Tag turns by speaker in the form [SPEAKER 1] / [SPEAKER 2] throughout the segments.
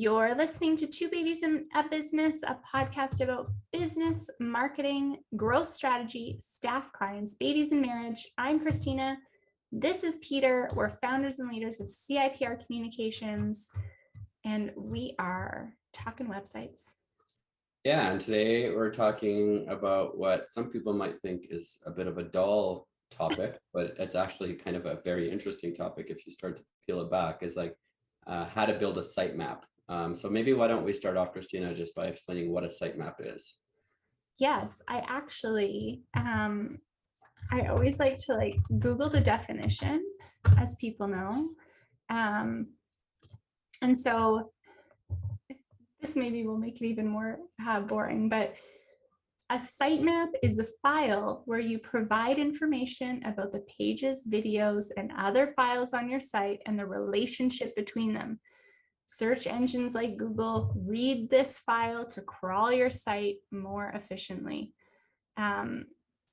[SPEAKER 1] You're listening to Two Babies in a Business, a podcast about business, marketing, growth strategy, staff, clients, babies, and marriage. I'm Christina. This is Peter. We're founders and leaders of CIPR Communications, and we are talking websites.
[SPEAKER 2] Yeah, and today we're talking about what some people might think is a bit of a dull topic, but it's actually kind of a very interesting topic if you start to peel it back, is like how to build a sitemap. So maybe why don't we start off, Christina, just by explaining what a sitemap is?
[SPEAKER 1] Yes, I actually, I always like to Google the definition, as people know. And so this maybe will make it even more boring, but a sitemap is a file where you provide information about the pages, videos, and other files on your site and the relationship between them. Search engines like Google read this file to crawl your site more efficiently.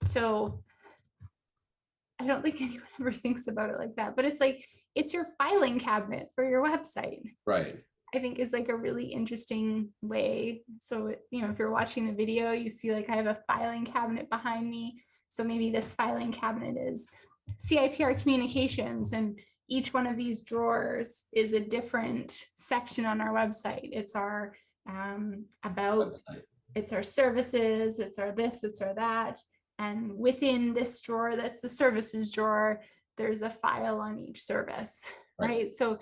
[SPEAKER 1] So I don't think anyone ever thinks about it like that, but it's your filing cabinet for your website.
[SPEAKER 2] Right.
[SPEAKER 1] I think is a really interesting way. So, if you're watching the video, you see I have a filing cabinet behind me. So maybe this filing cabinet is CIPR Communications, and each one of these drawers is a different section on our website. It's our about website. It's our services, it's our this, it's our that. And within this drawer, that's the services drawer, there's a file on each service, right? So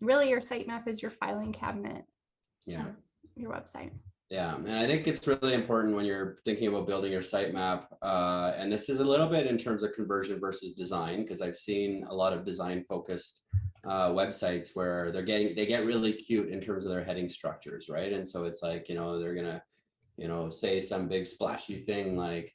[SPEAKER 1] really your sitemap is your filing cabinet of your website.
[SPEAKER 2] Yeah, and I think it's really important when you're thinking about building your sitemap, and this is a little bit in terms of conversion versus design, because I've seen a lot of design-focused websites where they get really cute in terms of their heading structures, right? And so it's like, they're gonna, say some big splashy thing like,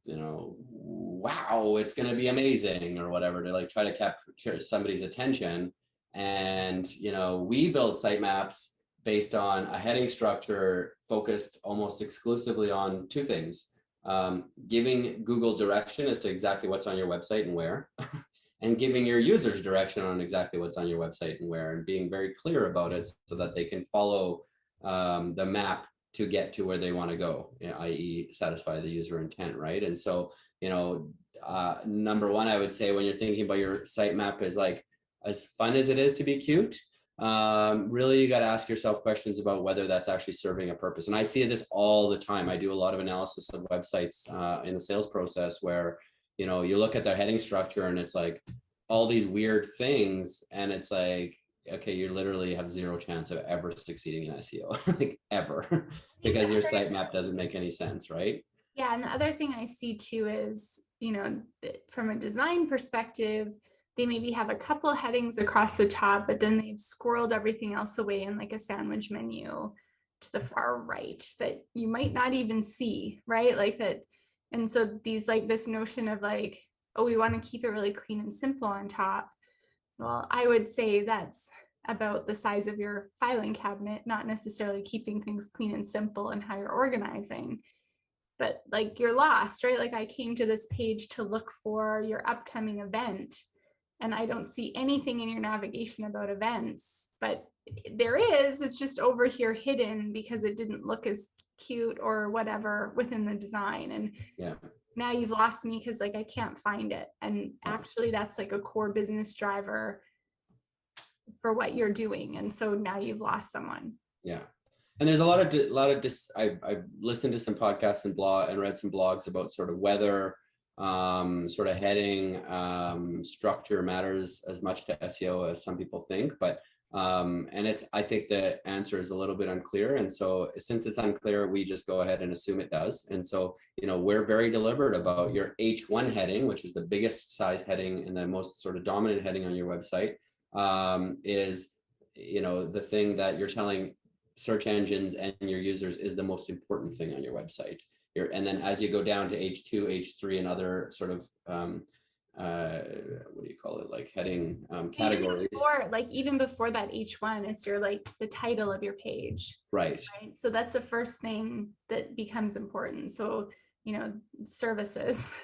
[SPEAKER 2] wow, it's gonna be amazing or whatever, to try to capture somebody's attention. And we build sitemaps based on a heading structure focused almost exclusively on two things: giving Google direction as to exactly what's on your website and where, and giving your users direction on exactly what's on your website and where, and being very clear about it so that they can follow the map to get to where they want to go, i.e. satisfy the user intent, right? And so, number one, I would say when you're thinking about your sitemap is as fun as it is to be cute, really you got to ask yourself questions about whether that's actually serving a purpose. And I see this all the time. I do a lot of analysis of websites in the sales process where, you look at their heading structure and it's all these weird things. And it's okay, you literally have zero chance of ever succeeding in SEO, ever, because your sitemap doesn't make any sense, right?
[SPEAKER 1] Yeah. And the other thing I see too is, from a design perspective, they maybe have a couple headings across the top, but then they've squirreled everything else away in a sandwich menu to the far right that you might not even see, right? That. And so these this notion of oh, we want to keep it really clean and simple on top. Well, I would say that's about the size of your filing cabinet, not necessarily keeping things clean and simple and how you're organizing. But you're lost, right? I came to this page to look for your upcoming event, and I don't see anything in your navigation about events, but there is, it's just over here hidden because it didn't look as cute or whatever within the design. And now you've lost me because I can't find it. And actually that's a core business driver for what you're doing. And so now you've lost someone.
[SPEAKER 2] Yeah. And there's a lot of I've listened to some podcasts and read some blogs about sort of whether sort of heading structure matters as much to SEO as some people think, but and I think the answer is a little bit unclear. And so since it's unclear, we just go ahead and assume it does. And so, we're very deliberate about your H1 heading, which is the biggest size heading and the most sort of dominant heading on your website, is, the thing that you're telling search engines and your users is the most important thing on your website. And then as you go down to H2, H3, and other sort of, what do you call it? Heading categories.
[SPEAKER 1] Even before that H1, it's your the title of your page.
[SPEAKER 2] Right.
[SPEAKER 1] So that's the first thing that becomes important. So, services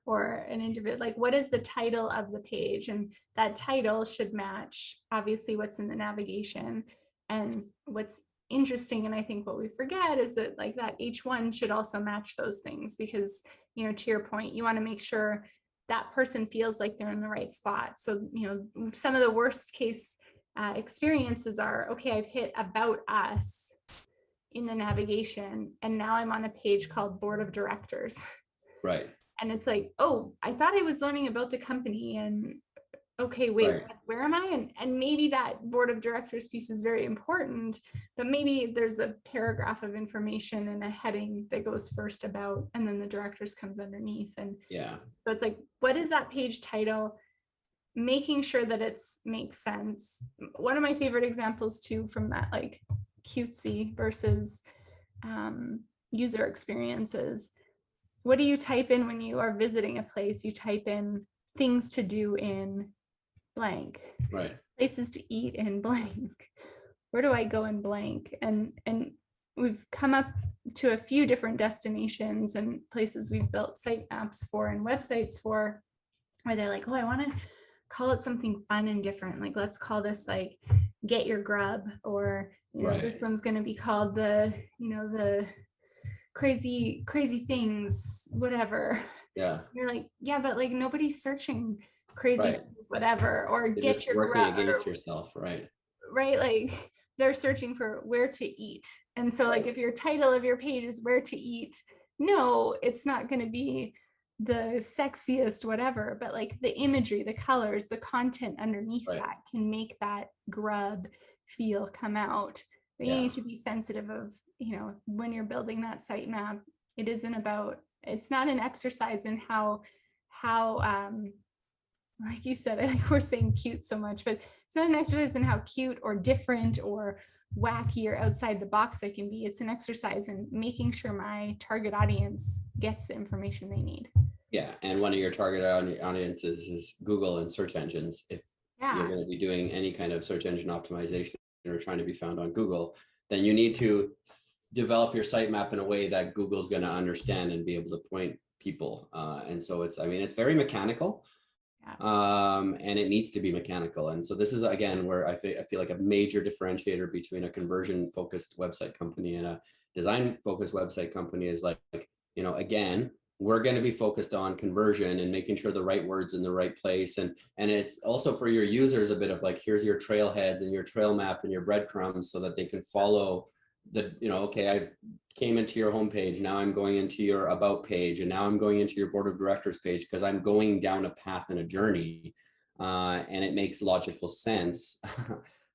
[SPEAKER 1] or an individual, what is the title of the page? And that title should match obviously what's in the navigation. And what's interesting, and I think what we forget, is that like that H1 should also match those things, because, you know, to your point, you want to make sure that person feels like they're in the right spot. So, you know, some of the worst case experiences are, okay, I've hit about us in the navigation, and now I'm on a page called board of directors.
[SPEAKER 2] Right.
[SPEAKER 1] And it's like, oh, I thought I was learning about the company, and okay, wait,
[SPEAKER 2] Right.
[SPEAKER 1] where am I? And maybe that board of directors piece is very important, but maybe there's a paragraph of information and a heading that goes first about, and then the directors comes underneath. And
[SPEAKER 2] Yeah.
[SPEAKER 1] so it's like, what is that page title? Making sure that it's makes sense. One of my favorite examples too, from that like cutesy versus user experiences. What do you type in when you are visiting a place? You type in things to do in blank,
[SPEAKER 2] Right.
[SPEAKER 1] places to eat in blank. Where do I go in blank? And we've come up to a few different destinations and places we've built sitemaps for and websites for, where they're like, oh, I want to call it something fun and different. Like, let's call this like get your grub, or, you know,
[SPEAKER 2] Right.
[SPEAKER 1] this one's going to be called the, you know, the crazy things, whatever.
[SPEAKER 2] Yeah.
[SPEAKER 1] You're like, yeah, but like nobody's searching crazy
[SPEAKER 2] Right.
[SPEAKER 1] things, whatever, or
[SPEAKER 2] You're
[SPEAKER 1] get
[SPEAKER 2] just
[SPEAKER 1] your
[SPEAKER 2] working
[SPEAKER 1] grub,
[SPEAKER 2] against yourself. Right.
[SPEAKER 1] right? Like they're searching for where to eat. And so like if your title of your page is where to eat, no, it's not going to be the sexiest whatever, but like the imagery, the colors, the content underneath
[SPEAKER 2] Right.
[SPEAKER 1] that can make that grub feel come out. But you
[SPEAKER 2] Yeah.
[SPEAKER 1] need to be sensitive of, you know, when you're building that sitemap, it isn't about, it's not an exercise in how like you said, I think we're saying cute so much, but it's not an exercise in how cute or different or wacky or outside the box I can be. It's an exercise in making sure my target audience gets the information they need.
[SPEAKER 2] Yeah. And one of your target audiences is Google and search engines. If you're going to be doing any kind of search engine optimization or trying to be found on Google, then you need to develop your sitemap in a way that Google's going to understand and be able to point people. And so it's, I mean, it's very mechanical. And it needs to be mechanical. And so this is, again, where I feel like a major differentiator between a conversion focused website company and a design focused website company is like, you know, again, we're going to be focused on conversion and making sure the right words in the right place. And it's also for your users a bit of like, here's your trailheads and your trail map and your breadcrumbs so that they can follow the, you know, okay, I've came into your homepage, now I'm going into your about page, and now I'm going into your board of directors page, because I'm going down a path and a journey, and it makes logical sense.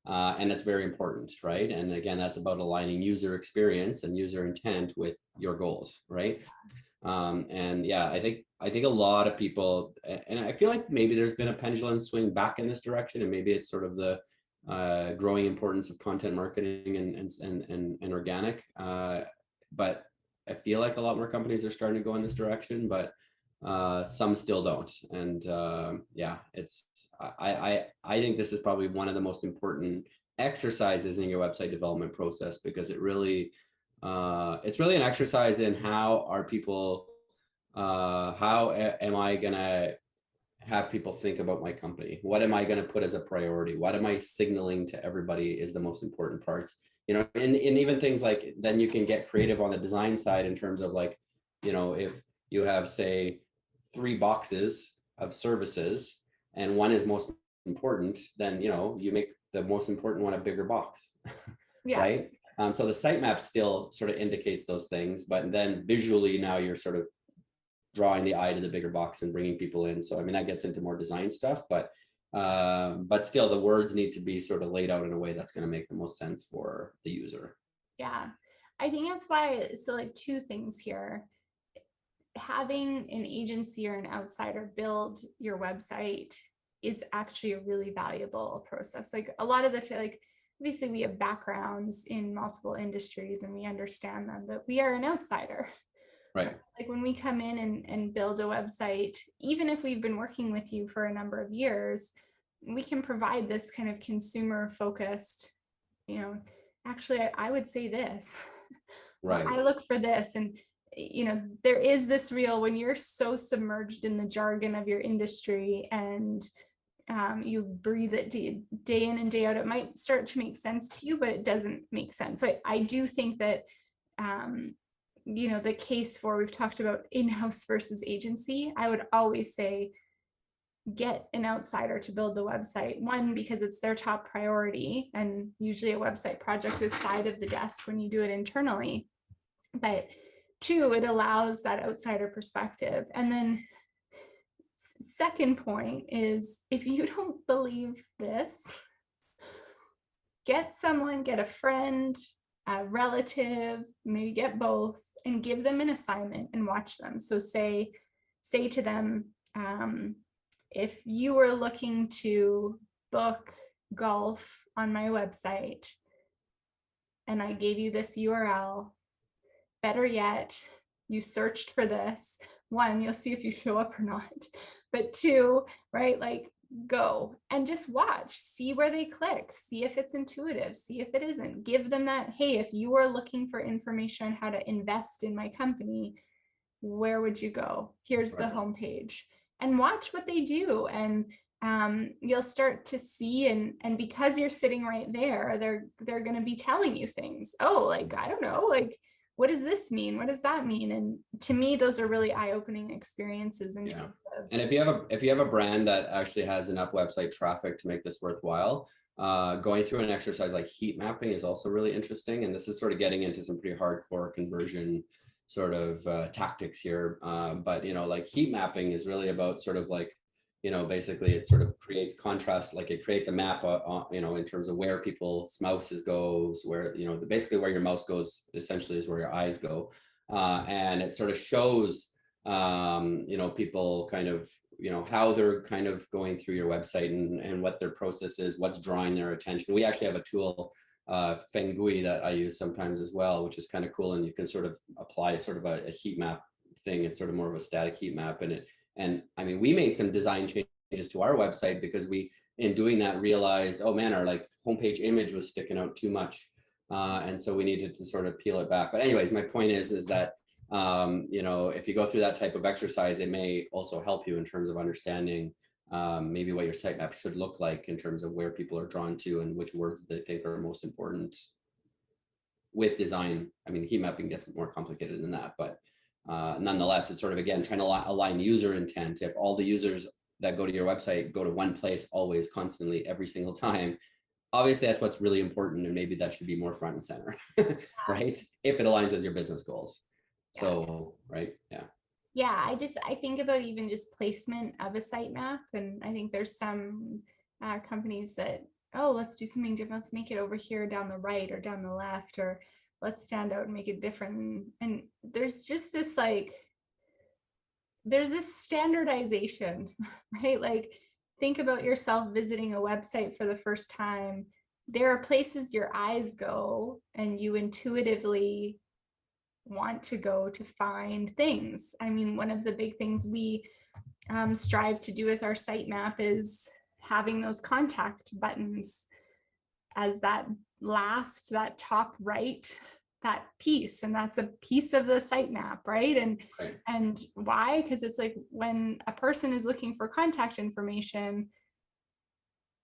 [SPEAKER 2] And it's very important, right? And again, that's about aligning user experience and user intent with your goals, right? And yeah, I think a lot of people, and I feel like maybe there's been a pendulum swing back in this direction, and maybe it's sort of the growing importance of content marketing and organic. But I feel like a lot more companies are starting to go in this direction, but some still don't. And yeah, it's I think this is probably one of the most important exercises in your website development process, because it really it's really an exercise in how are people how am I gonna have people think about my company? What am I going to put as a priority? What am I signaling to everybody is the most important parts? You know, and even things like, then you can get creative on the design side in terms of like, you know, if you have, say, 3 boxes of services and one is most important, then, you know, you make the most important one a bigger box,
[SPEAKER 1] Yeah.
[SPEAKER 2] right? So the sitemap still sort of indicates those things, but then visually now you're sort of drawing the eye to the bigger box and bringing people in. So I mean, that gets into more design stuff, but still the words need to be sort of laid out in a way that's going to make the most sense for the user.
[SPEAKER 1] Yeah, I think that's why. So like 2 things here. Having an agency or an outsider build your website is actually a really valuable process. Like a lot of the like, obviously we have backgrounds in multiple industries and we understand them, but we are an outsider.
[SPEAKER 2] Right.
[SPEAKER 1] Like when we come in and build a website, even if we've been working with you for a number of years, we can provide this kind of consumer focused, you know, actually I would say this,
[SPEAKER 2] right.
[SPEAKER 1] I look for this. And, you know, there is this real, when you're so submerged in the jargon of your industry and you breathe it day in and day out, it might start to make sense to you, but it doesn't make sense. So I do think that, the case for, we've talked about in-house versus agency, I would always say get an outsider to build the website. One, because it's their top priority, and usually a website project is side of the desk when you do it internally. But two, it allows that outsider perspective. And then second point is, if you don't believe this, get a friend, a relative, maybe get both, and give them an assignment and watch them. So say to them, if you were looking to book golf on my website and I gave you this URL, better yet, you searched for this, one, you'll see if you show up or not, but two, right, like, go and just watch, see where they click, see if it's intuitive, see if it isn't. Give them that, hey, if you are looking for information on how to invest in my company, where would you go? Here's the homepage, and watch what they do. And you'll start to see, and because you're sitting right there, they're going to be telling you things. Oh, like, I don't know, like, what does this mean? What does that mean? And to me, those are really eye-opening experiences. And
[SPEAKER 2] if you have a brand that actually has enough website traffic to make this worthwhile, going through an exercise like heat mapping is also really interesting. And this is sort of getting into some pretty hardcore conversion sort of tactics here. But like heat mapping is really about sort of like, basically it sort of creates contrast, like it creates a map, in terms of where people's mouses goes, where, basically where your mouse goes essentially is where your eyes go. And it sort of shows, people kind of, how they're kind of going through your website and what their process is, what's drawing their attention. We actually have a tool, Fengui, that I use sometimes as well, which is kind of cool. And you can sort of apply sort of a heat map thing. It's sort of more of a static heat map. And I mean, we made some design changes to our website because we, in doing that, realized, oh man, our like homepage image was sticking out too much. And so we needed to sort of peel it back. But anyways, my point is that, if you go through that type of exercise, it may also help you in terms of understanding maybe what your sitemap should look like in terms of where people are drawn to and which words they think are most important with design. I mean, heat mapping gets more complicated than that, but nonetheless, it's sort of, again, trying to align user intent. If all the users that go to your website go to one place always, constantly, every single time, obviously that's what's really important, and maybe that should be more front and center, right? If it aligns with your business goals. Yeah. So, right, yeah.
[SPEAKER 1] Yeah, I think about even just placement of a sitemap, and I think there's some companies that, oh, let's do something different. Let's make it over here down the right or down the left, or let's stand out and make it different. And there's just this there's this standardization, right? Like, think about yourself visiting a website for the first time. There are places your eyes go and you intuitively want to go to find things. I mean, one of the big things we strive to do with our sitemap is having those contact buttons as that top right, that piece, and that's a piece of the sitemap, right? And why? Because it's like, when a person is looking for contact information,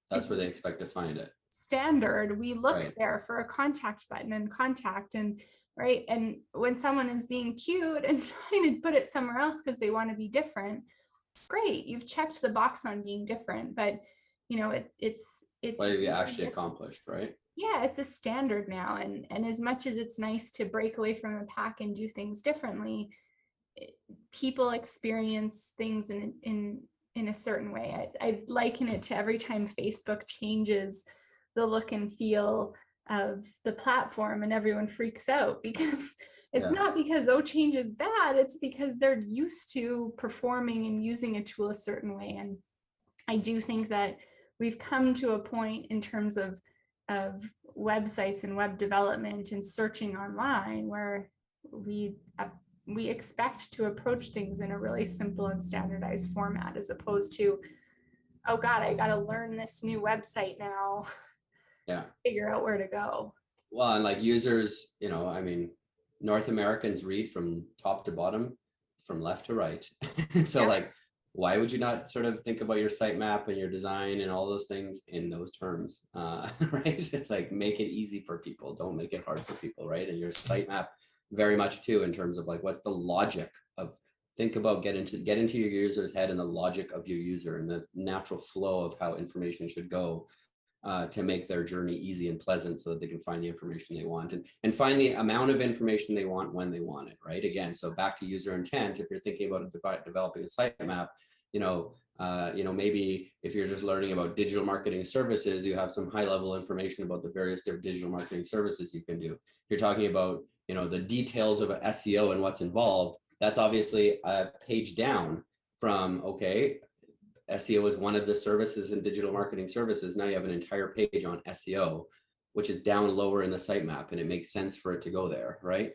[SPEAKER 2] that's where they expect to find it.
[SPEAKER 1] Standard, we look there for a contact button and contact, and right. And when someone is being cute and trying to put it somewhere else because they want to be different, great, you've checked the box on being different, but it's
[SPEAKER 2] what have you actually accomplished, right?
[SPEAKER 1] Yeah, it's a standard now. And as much as it's nice to break away from the pack and do things differently, people experience things in a certain way. I liken it to every time Facebook changes the look and feel of the platform and everyone freaks out, because it's not because, oh, change is bad, it's because they're used to performing and using a tool a certain way. And I do think that we've come to a point in terms of websites and web development and searching online where we expect to approach things in a really simple and standardized format, as opposed to, oh God, I got to learn this new website now.
[SPEAKER 2] Yeah.
[SPEAKER 1] Figure out where to go.
[SPEAKER 2] Well, and like users, I mean, North Americans read from top to bottom, from left to right. So like why would you not sort of think about your sitemap and your design and all those things in those terms, right? It's like, make it easy for people, don't make it hard for people, right? And your sitemap very much too, in terms of like, what's the logic of, think about, get into your user's head and the logic of your user and the natural flow of how information should go, to make their journey easy and pleasant so that they can find the information they want and find the amount of information they want when they want it, right? Again, so back to user intent, if you're thinking about developing a sitemap, maybe if you're just learning about digital marketing services, you have some high level information about the various different digital marketing services you can do. If you're talking about, the details of SEO and what's involved, that's obviously a page down from, okay, SEO is one of the services in digital marketing services. Now you have an entire page on SEO, which is down lower in the sitemap, and it makes sense for it to go there, right?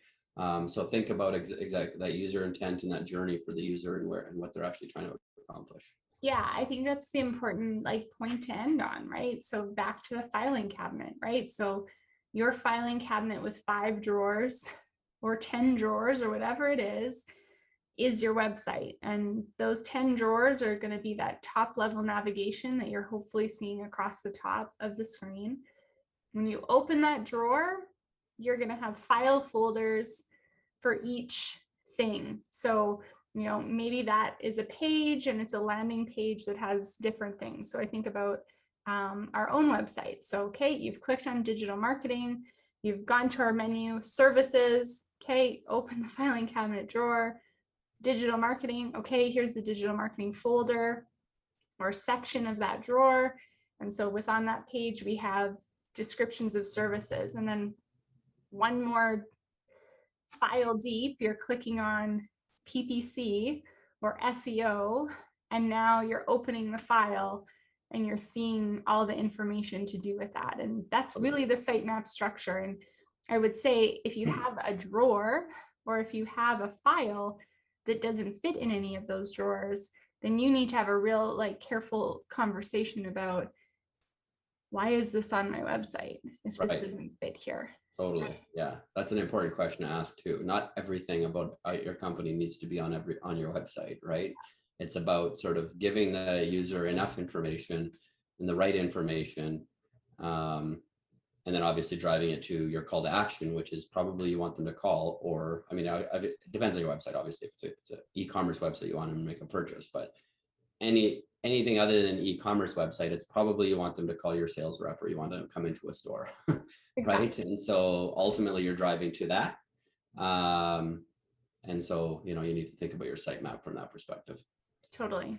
[SPEAKER 2] So think about exactly that user intent and that journey for the user and what they're actually trying to accomplish.
[SPEAKER 1] Yeah, I think that's the important point to end on, right? So back to the filing cabinet, right? So your filing cabinet with 5 drawers or 10 drawers or whatever it is your website. And those 10 drawers are going to be that top level navigation that you're hopefully seeing across the top of the screen. When you open that drawer, you're going to have file folders for each thing. So, maybe that is a page and it's a landing page that has different things. So I think about our own website. So, okay, you've clicked on digital marketing, you've gone to our menu, services, okay, open the filing cabinet drawer, digital marketing, okay, here's the digital marketing folder or section of that drawer. And so on that page, we have descriptions of services. And then one more file deep, you're clicking on PPC or SEO, and now you're opening the file and you're seeing all the information to do with that. And that's really the sitemap structure. And I would say if you have a drawer or if you have a file that doesn't fit in any of those drawers, then you need to have a real careful conversation about, why is this on my website if this doesn't fit here?
[SPEAKER 2] Totally. Yeah. That's an important question to ask too. Not everything about your company needs to be on your website, right? It's about sort of giving the user enough information and the right information. And then obviously driving it to your call to action, which is probably you want them to call, or, it depends on your website. Obviously, if it's an e-commerce website, you want them to make a purchase, but anything other than e-commerce website, it's probably you want them to call your sales rep or you want them to come into a store, exactly. Right? And so ultimately you're driving to that. And so, you need to think about your sitemap from that perspective.
[SPEAKER 1] Totally.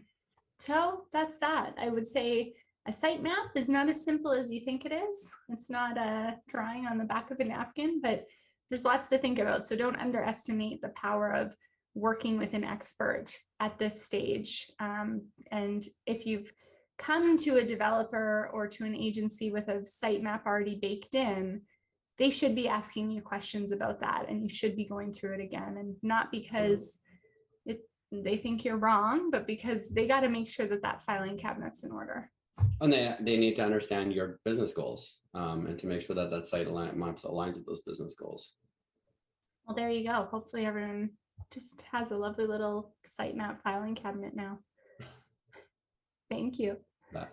[SPEAKER 1] So that's that. I would say a sitemap is not as simple as you think it is. It's not a drawing on the back of a napkin, but there's lots to think about. So don't underestimate the power of working with an expert at this stage. And if you've come to a developer or to an agency with a sitemap already baked in, they should be asking you questions about that, and you should be going through it again, and not because they think you're wrong, but because they got to make sure that filing cabinet's in order.
[SPEAKER 2] And they need to understand your business goals, and to make sure that site aligns with those business goals.
[SPEAKER 1] Well, there you go. Hopefully everyone just has a lovely little sitemap filing cabinet now. Thank you.
[SPEAKER 2] Bye.